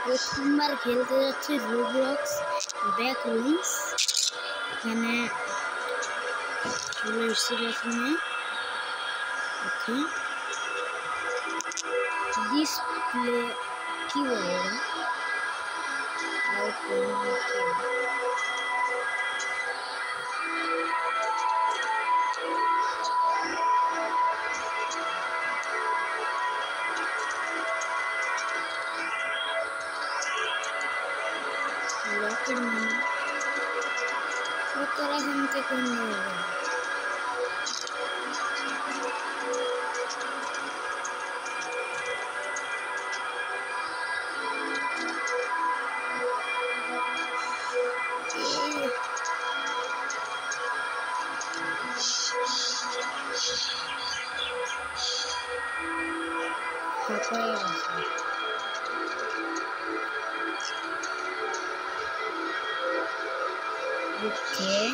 প্রথমবার খেলতে যাচ্ছে রোবলক্স ব্যাকরুমস। এখানে চলে এসেছি প্রথমে। ওকে, ডিসপ্লে কি বলে লকের মানে উত্তরাখণ্ডকে কোন জায়গা? Okay,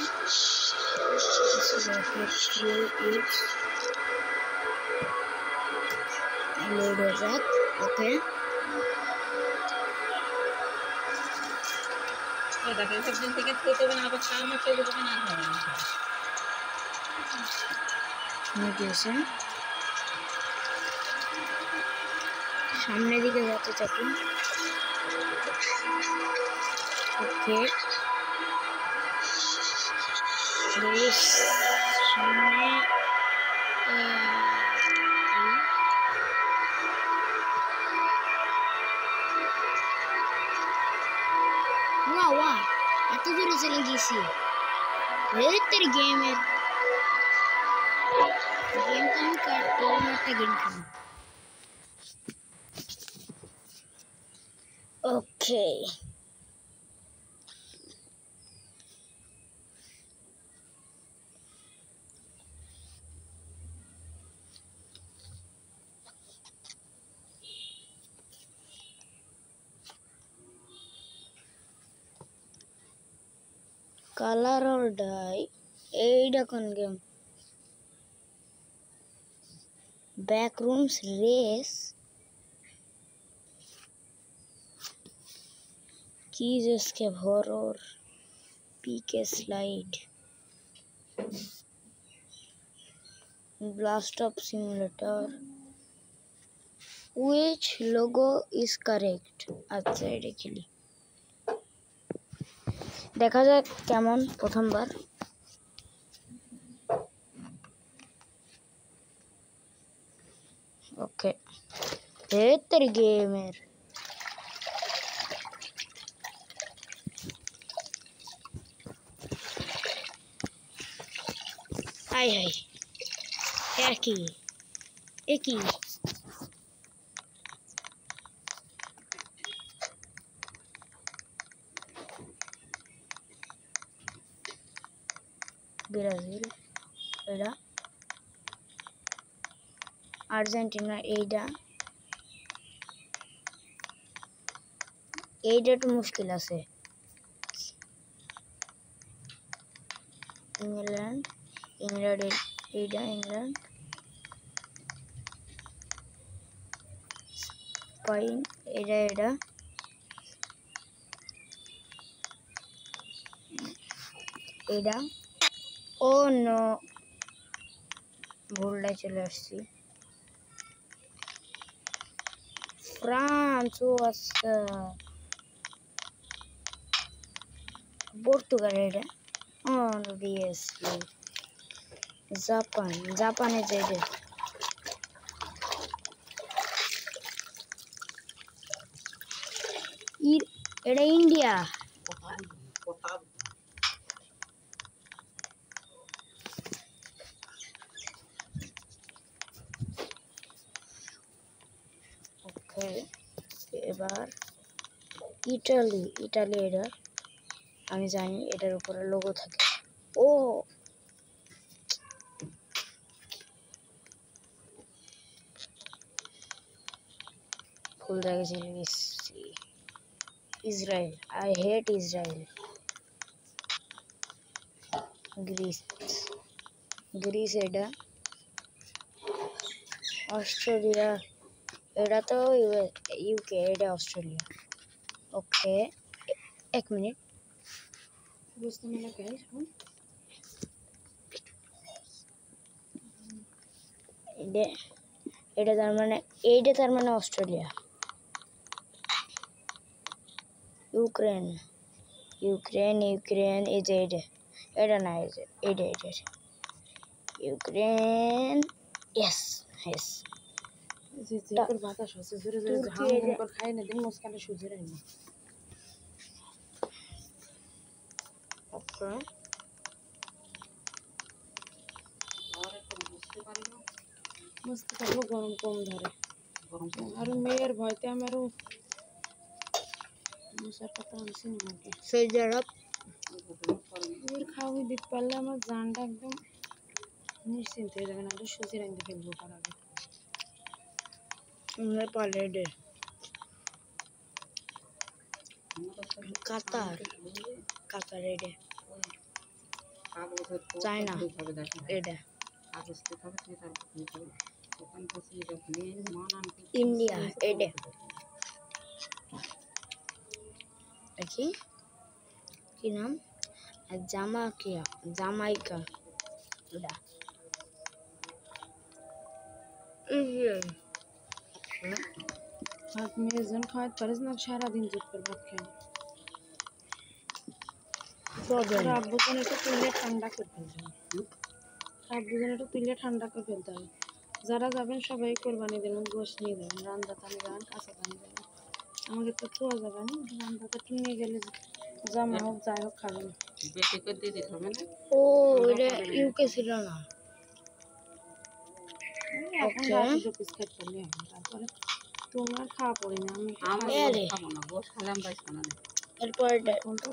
so rocket through it. Load a rock. Okay. দেখেন সবদিন থেকে খেতে হবে না, আবার খাওয়া মাছ খেতে হবে না, খাওয়া সামনের দিকে যেতে থাকি। ওকে, সামনে এত দূরে চলে গেছি। তোর গেমটা আমি কাটলাম, একটা গেম খেলি। ওকে, কালার অর ডাই, এইটা কোন গেম? Backrooms race, keys escape horror, पीके slide, blast off simulator. Which logo is correct? আচ্ছা, এটা খেলি, দেখা যাক কেমন প্রথমবার। ওকে, তোর গেমের হাই হাই একই একই ব্রাজিল, এটা আর্জেন্টিনা, এইটা একটু মুশকিল আছে। ইংল্যান্ড, এইটা ইংল্যান্ড, স্পেন, এটা ও নো, ভুলটাই চলে আসছি। ফ্রান্স, ও আচ্ছা, পর্তুগাল, এটা অবভিয়াসলি। জাপানে যেটা, এটা ইন্ডিয়া। ওকে, এবার ইটালি, এটা আমি জানি, এটার উপরে লোগো থাকে। ও ভুল জায়গায় চলে গেছি। Israel, I hate Israel. Greece, এটা অস্ট্রেলিয়া, এটা তো ইউকে, এটা অস্ট্রেলিয়া। ওকে, 1 মিনিট। বুঝতে না গাইস এটা তার মানে অস্ট্রেলিয়া। ইউক্রেন এই যে এটা না, এই যে এটা ইউক্রেন। ইয়েস। যে করে বাতাস হচ্ছে জোরে জোরে হাম করে খাই না দিন মুস্কানে সুজে রাই না। ওকে, মস্ত খাবো গরম কম ধরে আর মেয়ের ভয়তে আমারও মশার কথা আনছি নাকি সৌদি আরব। ওর খাওয়াই দিতে পারলে আমার জানটা একদম নিশ্চিন্ত হয়ে যাবে না তো সুজি রাখতে ফেলবো তার আগে পালে কাতার এটা চায়না এটা ইন্ডিয়া এটা কি নাম জামাইকা এটা ভাত মেয়েজন খাওয়াতে পারিস না সারাদিন জোর করে ভাত খাই আব্বুজন একটু তুলে ঠান্ডা করে ফেলতে হবে যারা যাবেন সবাই কোরবানি দেবেন গোশ নিয়ে যাবেন রান্না টানি যাবেন কাঁচা টানি যাবেন আমাকে তো খোয়া যাবে না রান্নাটা একটু নিয়ে গেলে জামা হোক যাই হোক খাবেন বেশি করে দিয়ে দিতে হবে না ও এটা ইউকে ছিল না এখন রাতে পিস খেতে পারলে তারপরে তোমার খাওয়া পড়ে না আমি খাবো না গোশ খেলাম বাইস না এরপর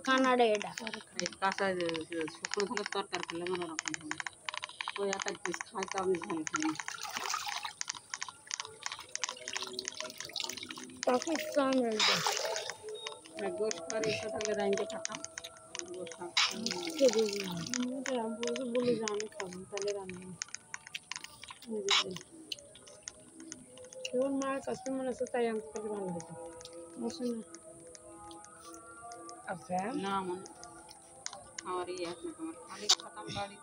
কানাডা এটা কাঁচা শুকনো ধানের তরকারি খেলে মনে রকম ওই এক পিস খাইতে আমি ভালো খাই পাকিস্তান গোশ খাওয়ার ইচ্ছা থাকলে রাইন্দে খাতাম গোশ বলি যে আমি খাবো তাহলে রান্না তোর মার কাস্টমার আছে তাই আমি করলে ভালো হতো বসে না না মনে আমার তোমার খালি খাতাম বাড়ি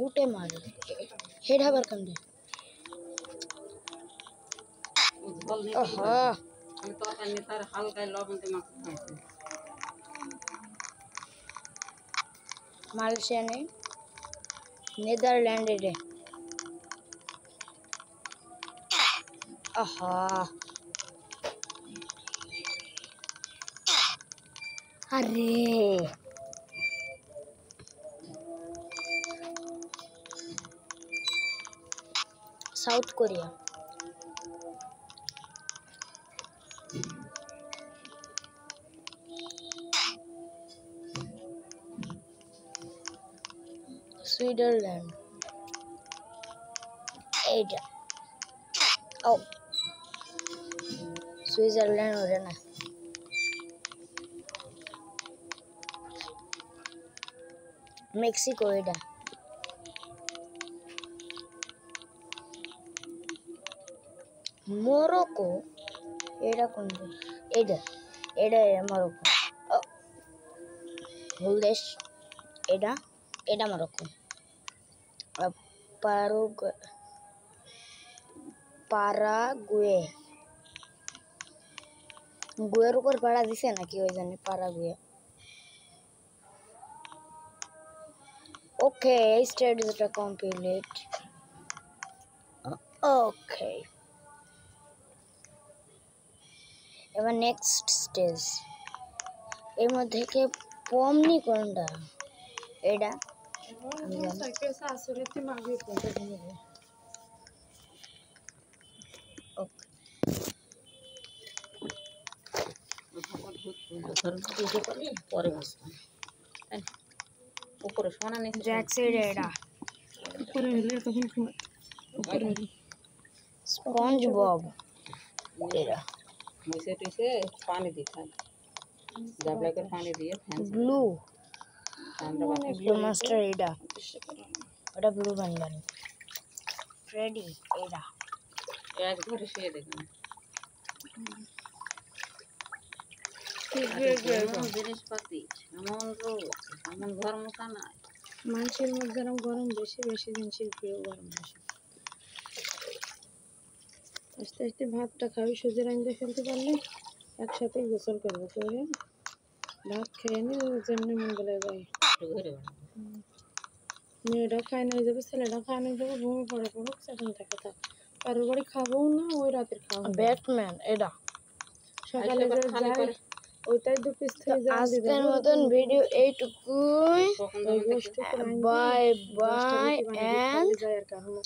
উঠে মারে হেড হাবার কাম দে আমি তো তার হালকায় লবণ দিয়ে মাছ খাইছি মালয়েশিয়া নেই নেদারল্যান্ড রে আরে সাউথ কোরিয়া সুইজারল্যান্ড এইটা ও সুইজারল্যান্ড ওরে না মেক্সিকো এটা মরক্কো এটা কোন দেশ এটা মরক্কো ভুল দেশ এটা মরক্কো পারাগুয়ে গুয়ের উপর পাড়া দিছে নাকি ওই জানি পারাগুয়ে ওকে স্টাডিজটা কমপ্লিট ওকে এবার নেক্সট স্টেজ এর মধ্যে থেকে পমনি কোনটা এটা পরে বসবো উপরে সোনা নেই এটা উপরে হলে তখন উপরে স্পঞ্জ বব এটা মিশে টিশে পানি দিতে হয় জাবলা করে পানি দিয়ে ব্লু মাস্টার এটা ব্লু বান্ডাল ফ্রেডি এটা এক ঘরে শুয়ে দেখুন জিনিসপাতি এমন রোগ এমন গরমটা নাই মানুষের মধ্যে এরকম গরম বেশি বেশি জিনিসের প্রিয় গরম বেশি আস্তে আস্তে ভাতটা খাবি সুজির আঞ্জা ফেলতে পারলে একসাথে গোসল করবো করে ভাত খেয়ে নিয়ে যেমনি মন বলে যায় মেয়েটাও খায় নিয়ে যাবে ছেলেটাও খায় নিয়ে যাবে ঘুমিয়ে পড়ে পড়ুক সেখান থেকে থাক কারোর বাড়ি খাবো না ওই রাতের খাওয়া ব্যাটম্যান এটা সকালে যে যায় ওইটাই 2 পিস থেকে যায় আজকের মতন ভিডিও এইটুকুই বাই বাই এন্ড